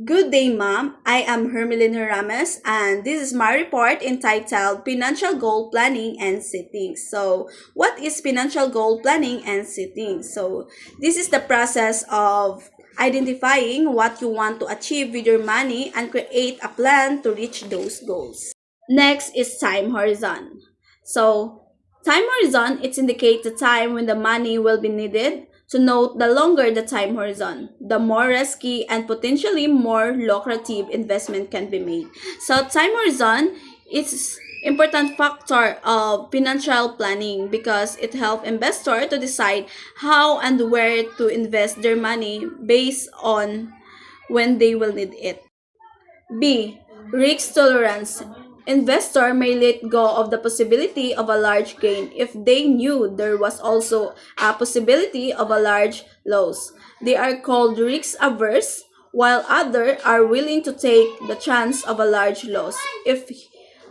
Good day, ma'am. I am Hermeline Rames, and this is my report entitled Financial Goal Planning and Setting. So, what is financial goal planning and setting? So, this is the process of identifying what you want to achieve with your money and create a plan to reach those goals. Next is time horizon. So, time horizon, it indicates the time when the money will be needed. To note, the longer the time horizon, the more risky and potentially more lucrative investment can be made. So, time horizon is important factor of financial planning because it helps investor to decide how and where to invest their money based on when they will need it. B. Risk tolerance. Investor may let go of the possibility of a large gain if they knew there was also a possibility of a large loss. They are called risk averse, while others are willing to take the chance of a large loss. If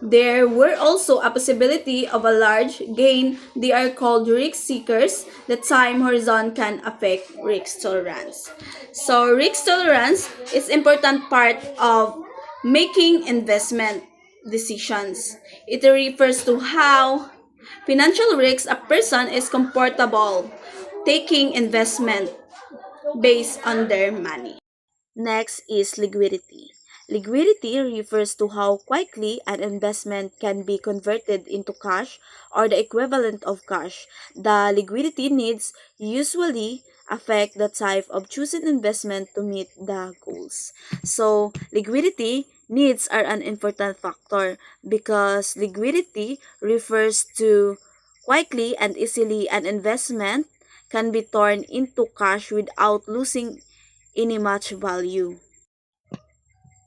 there were also a possibility of a large gain, they are called risk seekers. The time horizon can affect risk tolerance. So risk tolerance is important part of making investment decisions. It refers to how financial risks a person is comfortable taking investment based on their money. Next is liquidity. Liquidity refers to how quickly an investment can be converted into cash or the equivalent of cash. The liquidity needs usually affect the type of chosen investment to meet the goals. So, liquidity needs are an important factor because liquidity refers to quickly and easily an investment can be turned into cash without losing any much value.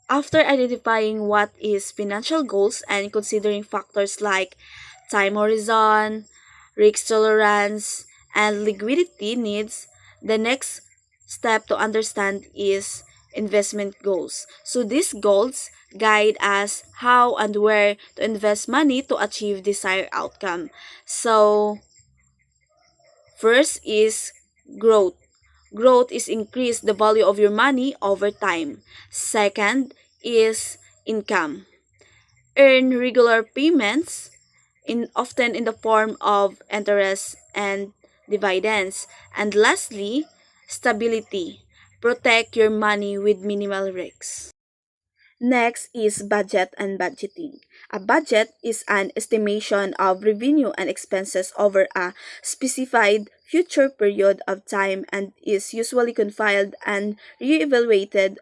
After identifying what is financial goals and considering factors like time horizon, risk tolerance, and liquidity needs, the next step to understand is investment goals. So these goals guide us how and where to invest money to achieve desired outcome. So first is growth. Growth is increase the value of your money over time. Second is income. Earn regular payments often in the form of interest and dividends. And lastly, stability. Protect your money with minimal risks. Next is budget and budgeting. A budget is an estimation of revenue and expenses over a specified future period of time and is usually compiled and reevaluated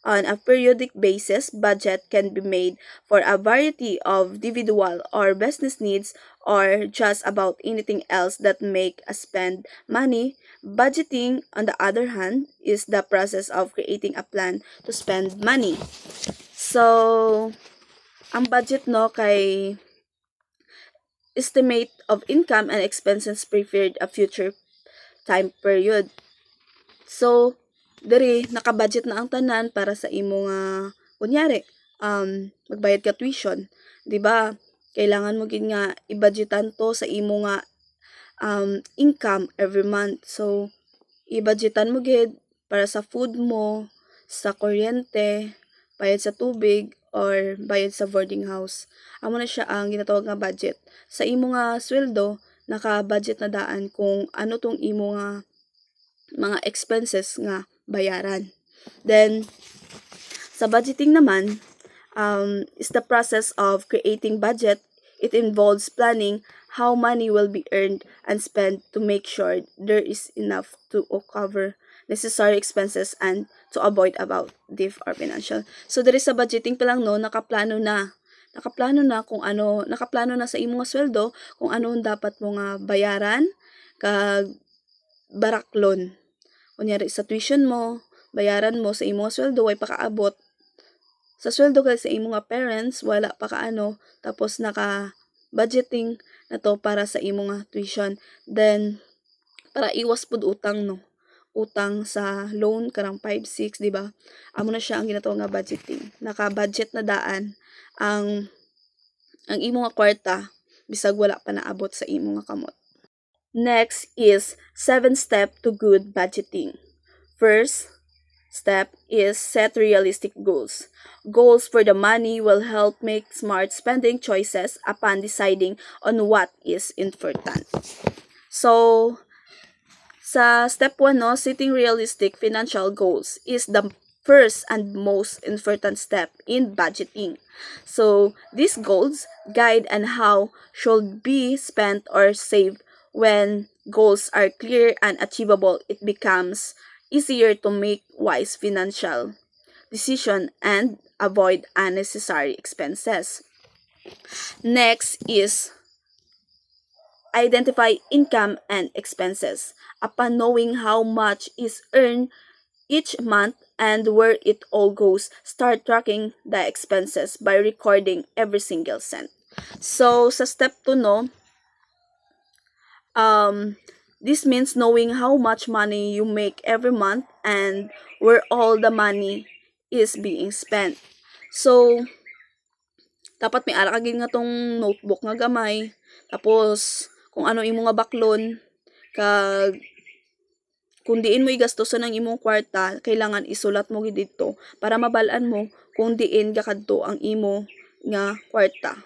on a periodic basis. Budget can be made for a variety of individual or business needs or just about anything else that make us spend money. Budgeting, on the other hand, is the process of creating a plan to spend money. So, ang budget no kay estimate of income and expenses preferred a future time period. So, diri naka-budget na ang tanan para sa imo nga kunyari magbayad ka tuition, 'di ba? Kailangan mo gid nga i-budgetan to sa imo nga income every month. So, i-budgetan mo gid para sa food mo, sa kuryente, bayad sa tubig, or bayad sa boarding house. Amo na siya ang ginatawag nga budget. Sa imo nga sweldo, naka-budget na daan kung ano tong imo nga mga expenses nga bayaran. Then, sa budgeting naman, is the process of creating budget. It involves planning how money will be earned and spent to make sure there is enough to cover necessary expenses and to avoid about diff or financial. So, there is sa budgeting pa lang no, nakaplano na. Nakaplano na sa imo nga sweldo kung ano ang dapat mo nga bayaran kag baraklon. Kunyari sa tuition mo, bayaran mo sa imo nga sweldo way pakaabot sa sweldo kay sa imo nga parents wala pa kaano tapos naka budgeting na to para sa imo nga tuition. Then para iwas pud utang no, utang sa loan karang 5 6, di ba? Amo na siya ang ginatawag nga budgeting. Naka-budget na daan ang imo nga kwarta bisag wala pa naabot sa imo nga kamot. Next is 7 step to good budgeting. First, step is set realistic goals. Goals for the money will help make smart spending choices upon deciding on what is important. So, sa step 1, no, setting realistic financial goals is the first and most important step in budgeting. So, these goals guide on how should be spent or saved. When goals are clear and achievable, it becomes easier to make wise financial decision and avoid unnecessary expenses. Next is identify income and expenses. Upon knowing how much is earned each month and where it all goes, start tracking the expenses by recording every single cent. So, sa step 2, no, this means knowing how much money you make every month and where all the money is being spent. So, dapat may ara ka gid nga tong notebook nga gamay. Tapos, kung ano imo nga baklon, kag kung diin mo igastoson ang imong kwarta, kailangan isulat mo gid dito para mabalaan mo kung diin gakadto ang imo nga kwarta.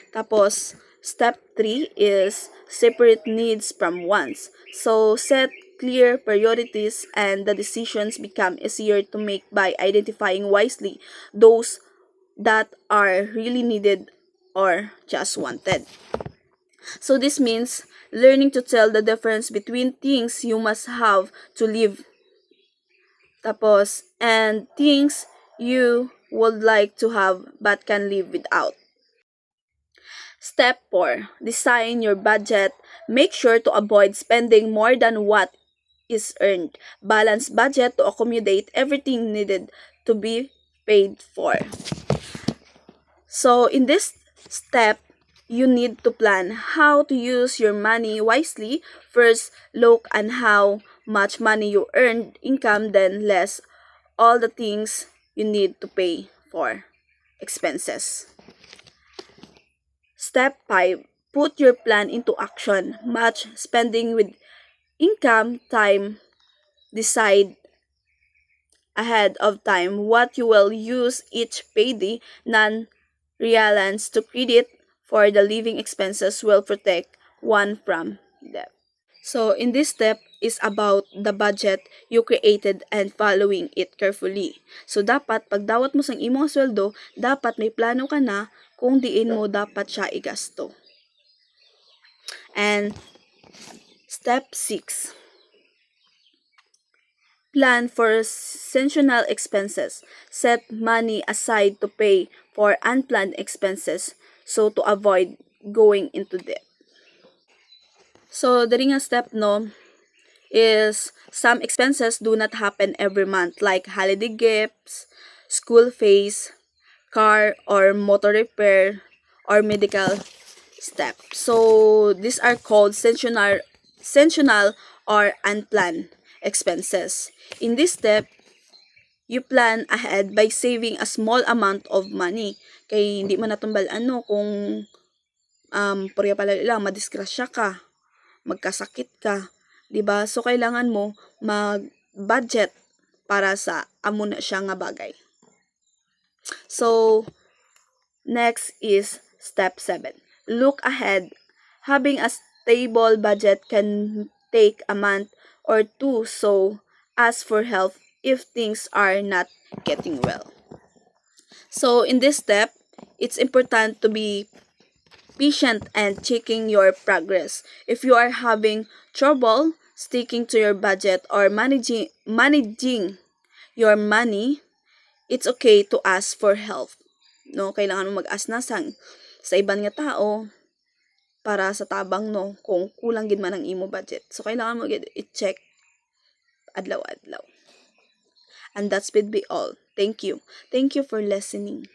Tapos, step 3 is separate needs from wants. So, set clear priorities and the decisions become easier to make by identifying wisely those that are really needed or just wanted. So this means learning to tell the difference between things you must have to live tapos and things you would like to have but can live without. Step 4. Design your budget. Make sure to avoid spending more than what is earned. Balance budget to accommodate everything needed to be paid for. So, in this step, you need to plan how to use your money wisely. First, look at how much money you earned income, then less all the things you need to pay for expenses. Step 5. Put your plan into action. Match spending with income, time. Decide ahead of time what you will use each payday. Non-reliance to credit for the living expenses will protect one from debt. So, in this step is about the budget you created and following it carefully. So, dapat pagdawat mo sang imong sweldo, dapat may plano ka na kung diin mo dapat siya igasto. And step 6. Plan for seasonal expenses. Set money aside to pay for unplanned expenses so to avoid going into debt. So, the nga step, no, is some expenses do not happen every month like holiday gifts, school fees, car or motor repair, or medical step. So, these are called seasonal or unplanned expenses. In this step, you plan ahead by saving a small amount of money. Kay hindi man natumbalan no kung purya pala lang madisgrasya ka, magkasakit ka, 'di ba? So kailangan mo mag-budget para sa amo na siya nga bagay. So next is step 7. Look ahead. Having a stable budget can take a month or two, so ask for help if things are not getting well. So in this step, it's important to be patient and checking your progress. If you are having trouble sticking to your budget or managing your money, it's okay to ask for help. No, kailangan mo mag-ask na sa iban nga tao para sa tabang no kung kulang gid man ang imo budget. So kailangan mo gid i-check adlaw-adlaw. And that's would be all. Thank you. Thank you for listening.